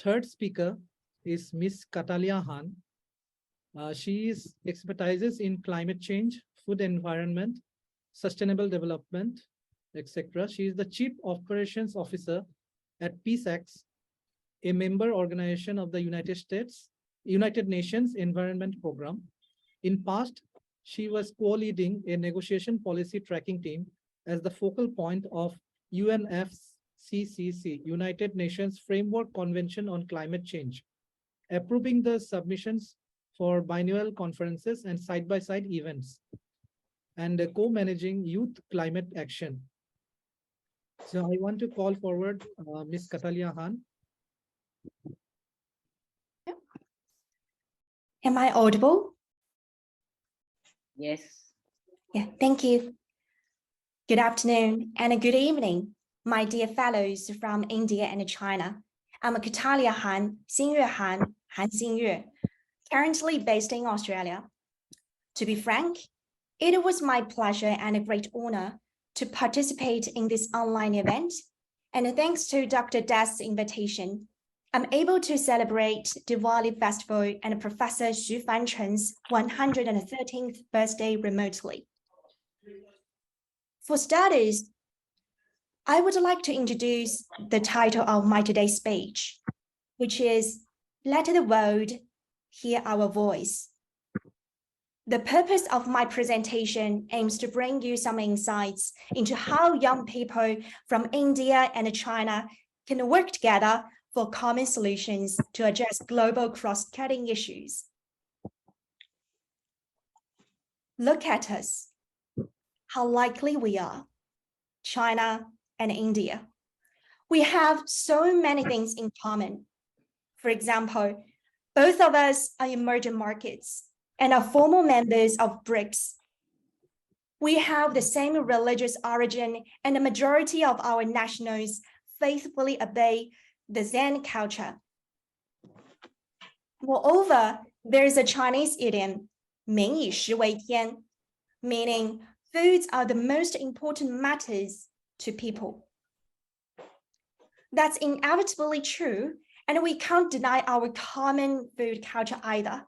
third speaker is Miss Cataleya Han. She expertises in climate change, food environment, sustainable development, etc. She is the Chief Operations Officer at PeaceX, a member organization of the United Nations Environment Program. In past, she was co-leading a negotiation policy tracking team as the focal point of UNFCCC, United Nations Framework Convention on Climate Change, approving the submissions for biennial conferences and side-by-side events, and co-managing youth climate action. So I want to call forward Ms. Cataleya Han. Am I audible? Yes. Yeah, thank you. Good afternoon and good evening, my dear fellows from India and China. I'm Cataleya Han, Xingyue Han, Han Xingyue, currently based in Australia. To be frank, it was my pleasure and a great honor to participate in this online event, and thanks to Dr. Daz's invitation, I'm able to celebrate Diwali Festival and Professor XuFancheng's 113th birthday remotely. For starters, I would like to introduce the title of my today's speech, which is Let the World Hear Our Voice. The purpose of my presentation aims to bring you some insights into how young people from India and China can work together for common solutions to address global cross-cutting issues. Look at us, how likely we are, China and India. We have so many things in common. For example, both of us are emerging markets and are former members of BRICS. We have the same religious origin, and the majority of our nationals faithfully obey the Zen culture. Moreover, there is a Chinese idiom, 民以食为天, meaning foods are the most important matters to people. That's inevitably true, and we can't deny our common food culture either.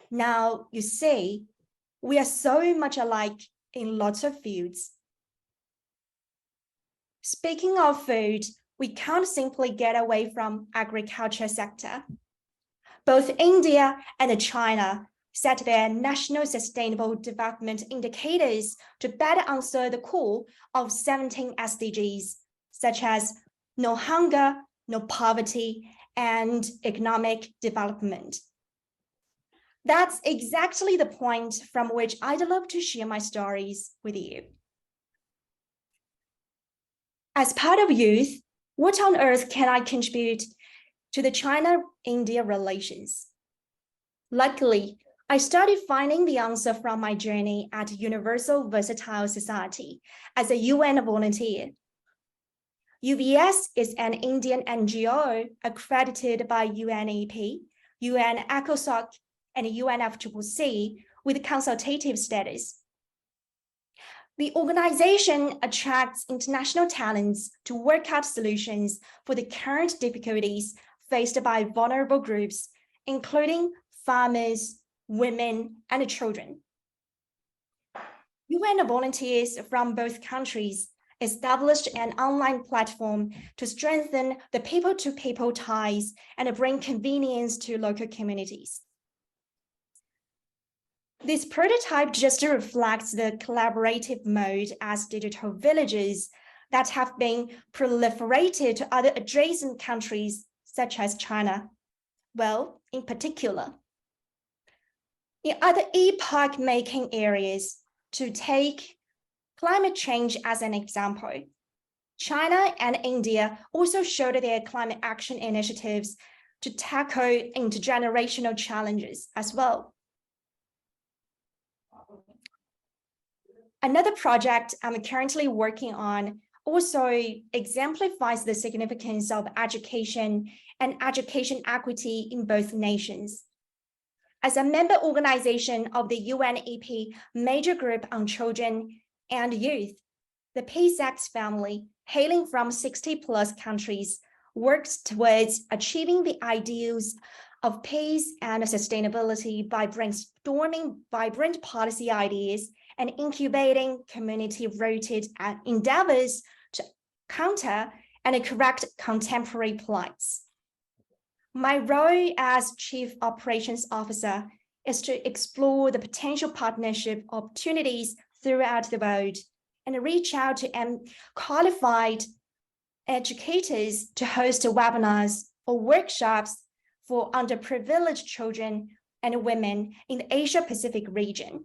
Now, you see, we are so much alike in lots of fields. Speaking of food, we can't simply get away from agriculture sector. Both India and China set their national sustainable development indicators to better answer the call of 17 SDGs, such as no hunger, no poverty, and economic development. That's exactly the point from which I'd love to share my stories with you. As part of youth, what on earth can I contribute to the China-India relations? Luckily, I started finding the answer from my journey at Universal Versatile Society as a UN volunteer. UVS is an Indian NGO accredited by UNEP, UN ECOSOC, and UNFCCC with consultative status. The organization attracts international talents to work out solutions for the current difficulties faced by vulnerable groups, including farmers, women, and children. UN volunteers from both countries established an online platform to strengthen the people-to-people ties and bring convenience to local communities. This prototype just reflects the collaborative mode as digital villages that have been proliferated to other adjacent countries, such as China, well, in particular. In other epoch-making areas, to take climate change as an example, China and India also showed their climate action initiatives to tackle intergenerational challenges as well. Another project I'm currently working on also exemplifies the significance of education and education equity in both nations. As a member organization of the UNEP Major Group on Children and Youth, the PeaceX family, hailing from 60+ countries, works towards achieving the ideals of peace and sustainability by brainstorming vibrant policy ideas and incubating community-rooted endeavors to counter and correct contemporary plights. My role as Chief Operations Officer is to explore the potential partnership opportunities throughout the world and reach out to qualified educators to host webinars or workshops for underprivileged children and women in the Asia-Pacific region.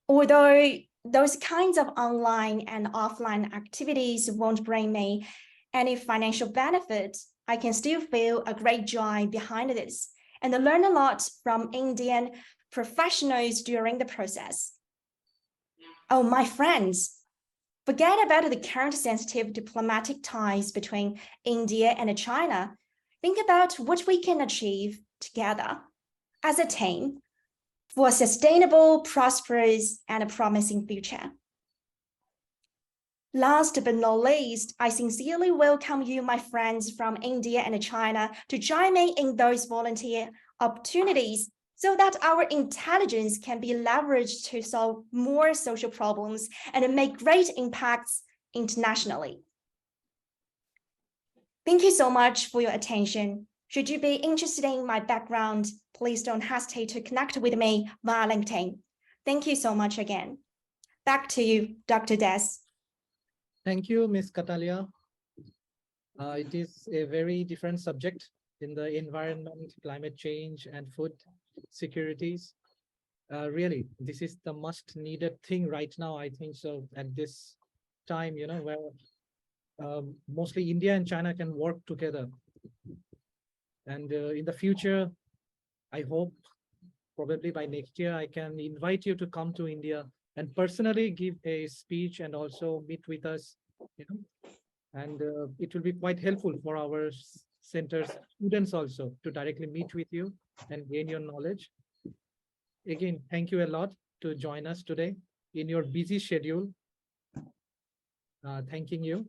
Although those kinds of online and offline activities won't bring me any financial benefit, I can still feel a great joy behind this and learn a lot from Indian professionals during the process. Oh, my friends, forget about the current sensitive diplomatic ties between India and China. Think about what we can achieve together as a team for a sustainable, prosperous, and a promising future. Last but not least, I sincerely welcome you, my friends from India and China, to join me in those volunteer opportunities so that our intelligence can be leveraged to solve more social problems and make great impacts internationally. Thank you so much for your attention. Should you be interested in my background, please don't hesitate to connect with me via LinkedIn. Thank you so much again. Back to you, Dr. Des. Thank you, Ms. Cataleya. It is a very different subject in the environment, climate change, and food securities. Really, this is the most needed thing right now, I think so, at this time, where mostly India and China can work together. And in the future, I hope probably by next year, I can invite you to come to India and personally give a speech and also meet with us, and it will be quite helpful for our center's students also to directly meet with you and gain your knowledge. Again, thank you a lot to join us today in your busy schedule. Thanking you.